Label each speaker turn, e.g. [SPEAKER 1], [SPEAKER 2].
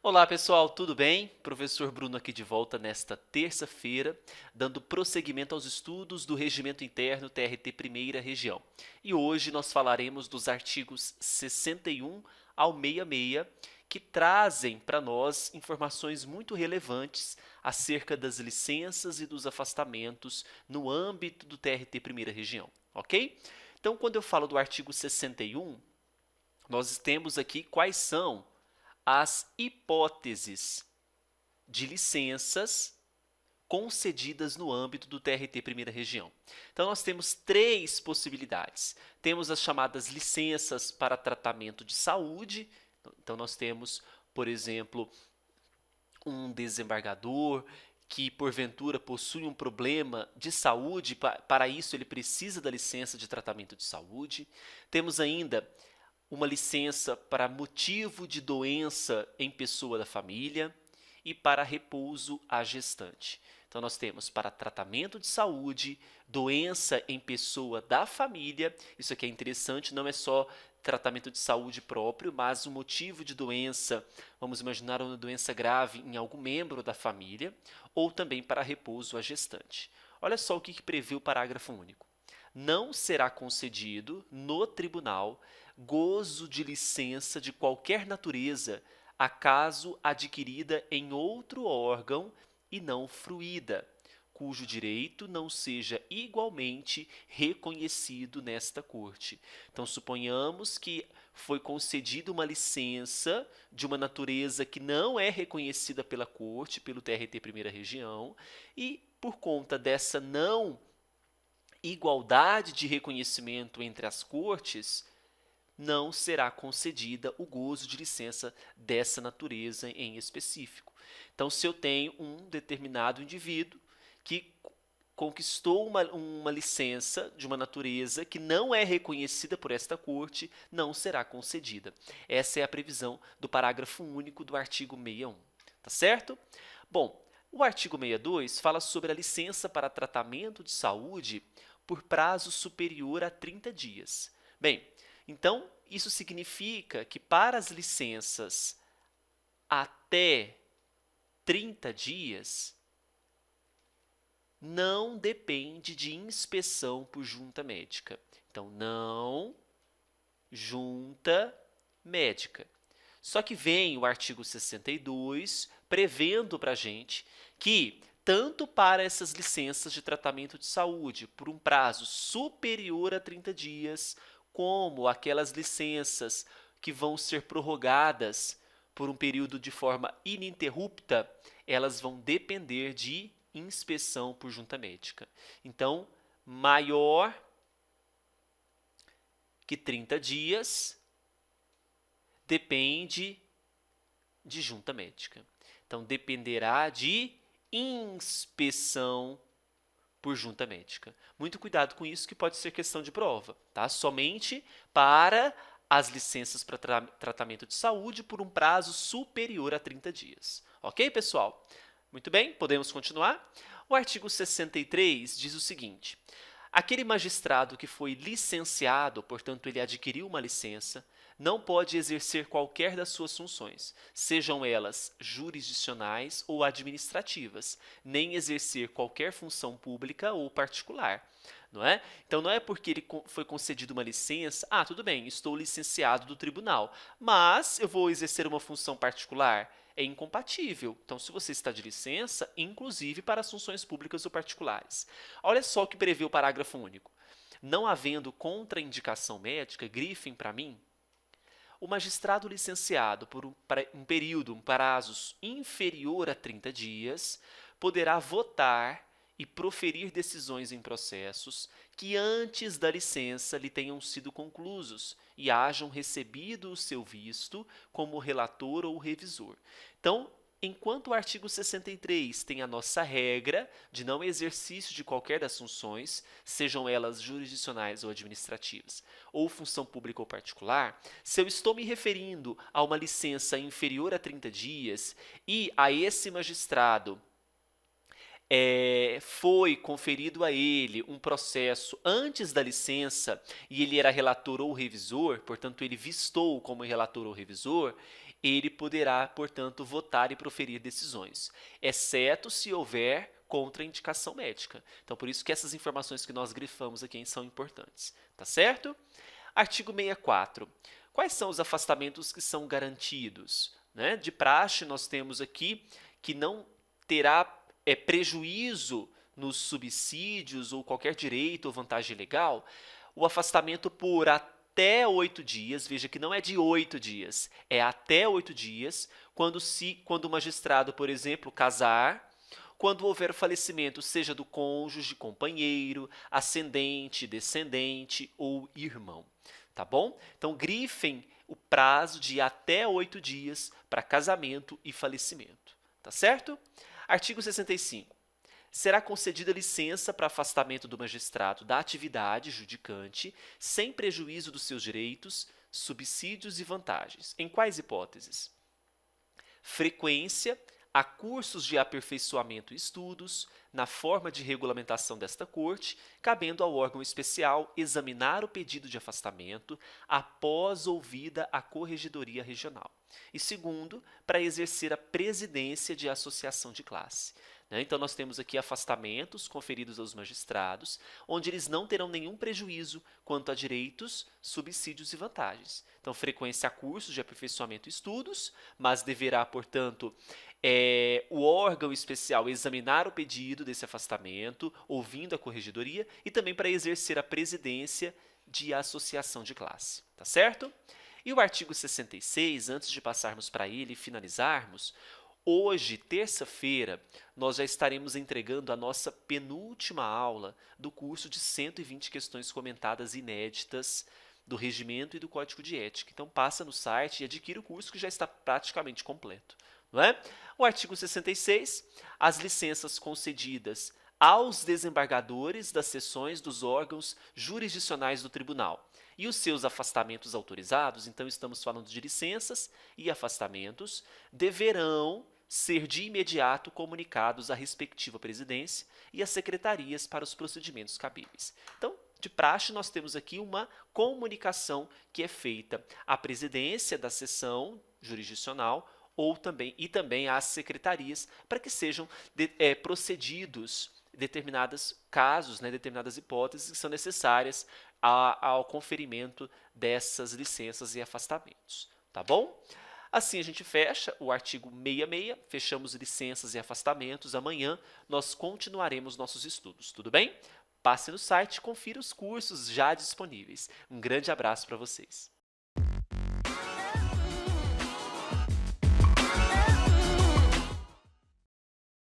[SPEAKER 1] Olá pessoal, tudo bem? Professor Bruno aqui de volta nesta terça-feira, dando prosseguimento aos estudos do Regimento Interno TRT Primeira Região. E hoje nós falaremos dos artigos 61 ao 66, que trazem para nós informações muito relevantes acerca das licenças e dos afastamentos no âmbito do TRT Primeira Região, ok? Então, quando eu falo do artigo 61, nós temos aqui quais são as hipóteses de licenças concedidas no âmbito do TRT Primeira Região. Então, nós temos três possibilidades. Temos as chamadas licenças para tratamento de saúde. Então, nós temos, por exemplo, um desembargador que, porventura, possui um problema de saúde, para isso ele precisa da licença de tratamento de saúde. Temos ainda uma licença para motivo de doença em pessoa da família e para repouso à gestante. Então, nós temos para tratamento de saúde, doença em pessoa da família. Isso aqui é interessante, não é só tratamento de saúde próprio, mas o motivo de doença, vamos imaginar uma doença grave em algum membro da família, ou também para repouso à gestante. Olha só o que prevê o parágrafo único. Não será concedido no tribunal gozo de licença de qualquer natureza, acaso adquirida em outro órgão e não fruída, cujo direito não seja igualmente reconhecido nesta corte. Então, suponhamos que foi concedida uma licença de uma natureza que não é reconhecida pela corte, pelo TRT Primeira Região, e por conta dessa não igualdade de reconhecimento entre as cortes, não será concedida o gozo de licença dessa natureza em específico. Então, se eu tenho um determinado indivíduo que conquistou uma licença de uma natureza que não é reconhecida por esta corte, não será concedida. Essa é a previsão do parágrafo único do artigo 61. Tá certo? Bom, o artigo 62 fala sobre a licença para tratamento de saúde por prazo superior a 30 dias. Bem, então, isso significa que para as licenças até 30 dias, não depende de inspeção por junta médica. Então, não junta médica. Só que vem o artigo 62 prevendo para a gente que tanto para essas licenças de tratamento de saúde por um prazo superior a 30 dias, como aquelas licenças que vão ser prorrogadas por um período de forma ininterrupta, elas vão depender de inspeção por junta médica. Então, maior que 30 dias depende de junta médica. Então, dependerá de inspeção por junta médica. Muito cuidado com isso, que pode ser questão de prova, tá? Somente para as licenças para tratamento de saúde por um prazo superior a 30 dias. Ok, pessoal? Muito bem, podemos continuar? O artigo 63 diz o seguinte: aquele magistrado que foi licenciado, portanto, ele adquiriu uma licença, não pode exercer qualquer das suas funções, sejam elas jurisdicionais ou administrativas, nem exercer qualquer função pública ou particular. Não é? Então, não é porque ele foi concedido uma licença, tudo bem, estou licenciado do tribunal, mas eu vou exercer uma função particular. É incompatível. Então, se você está de licença, inclusive para as funções públicas ou particulares. Olha só o que prevê o parágrafo único. Não havendo contraindicação médica, grifem para mim, o magistrado licenciado por um período, um prazo inferior a 30 dias, poderá votar e proferir decisões em processos que antes da licença lhe tenham sido conclusos e hajam recebido o seu visto como relator ou revisor. Então, enquanto o artigo 63 tem a nossa regra de não exercício de qualquer das funções, sejam elas jurisdicionais ou administrativas, ou função pública ou particular, se eu estou me referindo a uma licença inferior a 30 dias e a esse magistrado foi conferido a ele um processo antes da licença e ele era relator ou revisor, portanto, ele vistou como relator ou revisor, ele poderá, portanto, votar e proferir decisões, exceto se houver contraindicação médica. Então, por isso que essas informações que nós grifamos aqui são importantes, tá certo? Artigo 64. Quais são os afastamentos que são garantidos? Né? De praxe, nós temos aqui que não terá prejuízo nos subsídios ou qualquer direito ou vantagem legal, o afastamento por até 8 dias, veja que não é de 8 dias, é até 8 dias, quando o magistrado, por exemplo, casar, quando houver falecimento, seja do cônjuge, companheiro, ascendente, descendente ou irmão, tá bom? Então, grifem o prazo de até 8 dias para casamento e falecimento, tá certo? Artigo 65. Será concedida licença para afastamento do magistrado da atividade judicante, sem prejuízo dos seus direitos, subsídios e vantagens. Em quais hipóteses? Frequência a cursos de aperfeiçoamento e estudos, na forma de regulamentação desta Corte, cabendo ao órgão especial examinar o pedido de afastamento após ouvida a Corregedoria Regional. E segundo, para exercer a presidência de associação de classe. Então, nós temos aqui afastamentos conferidos aos magistrados, onde eles não terão nenhum prejuízo quanto a direitos, subsídios e vantagens. Então, frequência a cursos de aperfeiçoamento e estudos, mas deverá, portanto, o órgão especial examinar o pedido desse afastamento, ouvindo a corregedoria, e também para exercer a presidência de associação de classe, tá certo? E o artigo 66, antes de passarmos para ele e finalizarmos, hoje, terça-feira, nós já estaremos entregando a nossa penúltima aula do curso de 120 questões comentadas inéditas do Regimento e do Código de Ética. Então, passa no site e adquira o curso que já está praticamente completo, não é? O artigo 66, as licenças concedidas aos desembargadores das seções dos órgãos jurisdicionais do tribunal e os seus afastamentos autorizados, então estamos falando de licenças e afastamentos, deverão ser de imediato comunicados à respectiva presidência e às secretarias para os procedimentos cabíveis. Então, de praxe, nós temos aqui uma comunicação que é feita à presidência da seção jurisdicional e também às secretarias para que sejam procedidos determinados casos, determinadas hipóteses que são necessárias ao conferimento dessas licenças e afastamentos, tá bom? Assim a gente fecha o artigo 66, fechamos licenças e afastamentos. Amanhã nós continuaremos nossos estudos, tudo bem? Passe no site e confira os cursos já disponíveis. Um grande abraço para vocês.